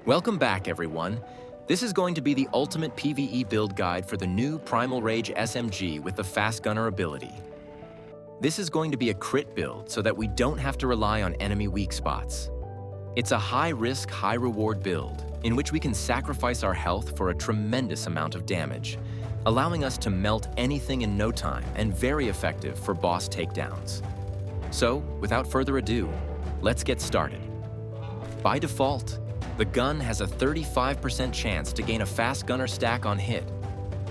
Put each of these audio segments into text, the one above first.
Welcome back, everyone. This is going to be the ultimate PvE build guide for the new Primal Rage SMG with the Fast Gunner ability. This is going to be a crit build so that we don't have to rely on enemy weak spots. It's a high-risk, high-reward build in which we can sacrifice our health for a tremendous amount of damage, allowing us to melt anything in no time and very effective for boss takedowns. So, without further ado, let's get started. By default, the gun has a 35% chance to gain a Fast Gunner stack on hit.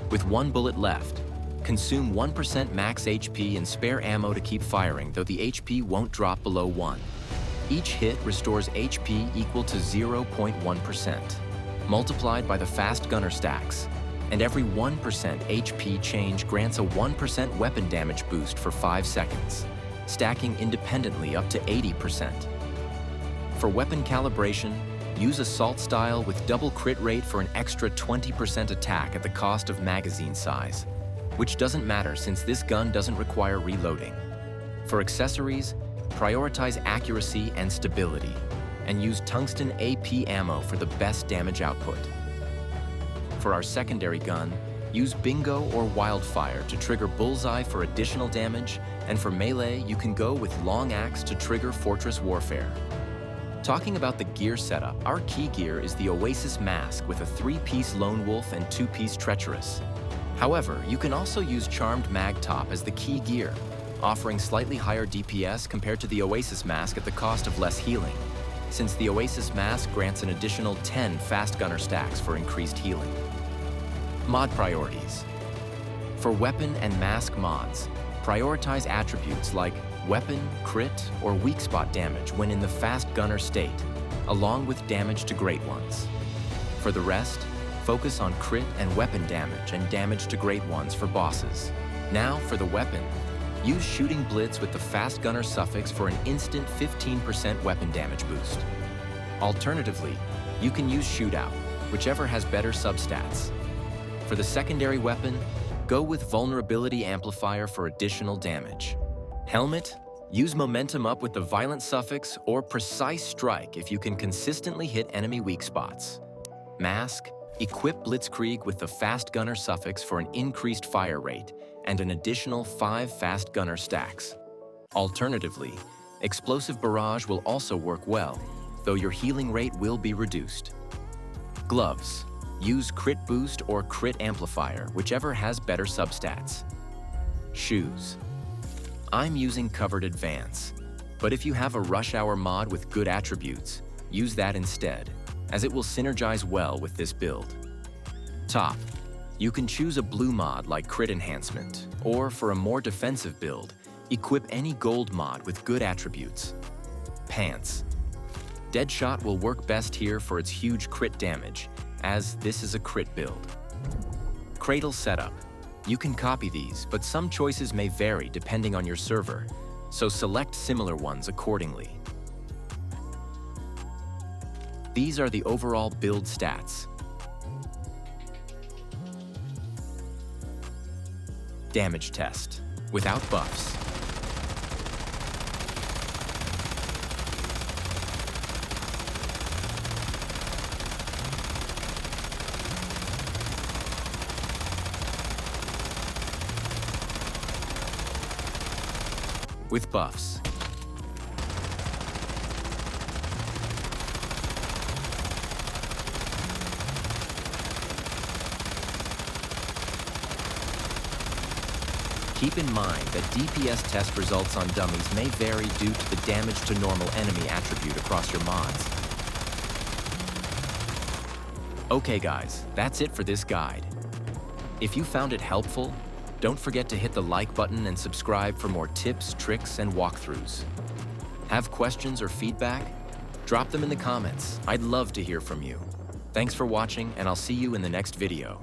With one bullet left, consume 1% max HP and spare ammo to keep firing, though the HP won't drop below 1. Each hit restores HP equal to 0.1%, multiplied by the Fast Gunner stacks, and every 1% HP change grants a 1% weapon damage boost for 5 seconds, stacking independently up to 80%. For weapon calibration, use Assault Style with double crit rate for an extra 20% attack at the cost of magazine size, which doesn't matter since this gun doesn't require reloading. For accessories, prioritize accuracy and stability, and use tungsten AP ammo for the best damage output. For our secondary gun, use Bingo or Wildfire to trigger Bullseye for additional damage, and for melee, you can go with Long Axe to trigger Fortress Warfare. Talking about the gear setup, our key gear is the Oasis mask with a 3-piece Lone Wolf and 2-piece Treacherous. However, you can also use Charmed Mag Top as the key gear, offering slightly higher DPS compared to the Oasis mask at the cost of less healing, since the Oasis mask grants an additional 10 Fast Gunner stacks for increased healing. Mod priorities. For weapon and mask mods, prioritize attributes like weapon, crit, or weak spot damage when in the Fast Gunner state, along with damage to Great Ones. For the rest, focus on crit and weapon damage and damage to Great Ones for bosses. Now for the weapon, use Shooting Blitz with the Fast Gunner suffix for an instant 15% weapon damage boost. Alternatively, you can use Shootout, whichever has better substats. For the secondary weapon, go with Vulnerability Amplifier for additional damage. Helmet, use Momentum Up with the Violent suffix or Precise Strike if you can consistently hit enemy weak spots. Mask, equip Blitzkrieg with the Fast Gunner suffix for an increased fire rate and an additional 5 Fast Gunner stacks. Alternatively, Explosive Barrage will also work well, though your healing rate will be reduced. Gloves, use Crit Boost or Crit Amplifier, whichever has better substats. Shoes. I'm using Covered Advance, but if you have a Rush Hour mod with good attributes, use that instead, as it will synergize well with this build. Top. You can choose a blue mod like Crit Enhancement, or for a more defensive build, equip any gold mod with good attributes. Pants. Deadshot will work best here for its huge crit damage, as this is a crit build. Cradle setup. You can copy these, but some choices may vary depending on your server, so select similar ones accordingly. These are the overall build stats. Damage test, without buffs. With buffs. Keep in mind that DPS test results on dummies may vary due to the damage to normal enemy attribute across your mods. Okay guys, that's it for this guide. If you found it helpful, don't forget to hit the like button and subscribe for more tips, tricks, and walkthroughs. Have questions or feedback? Drop them in the comments. I'd love to hear from you. Thanks for watching, and I'll see you in the next video.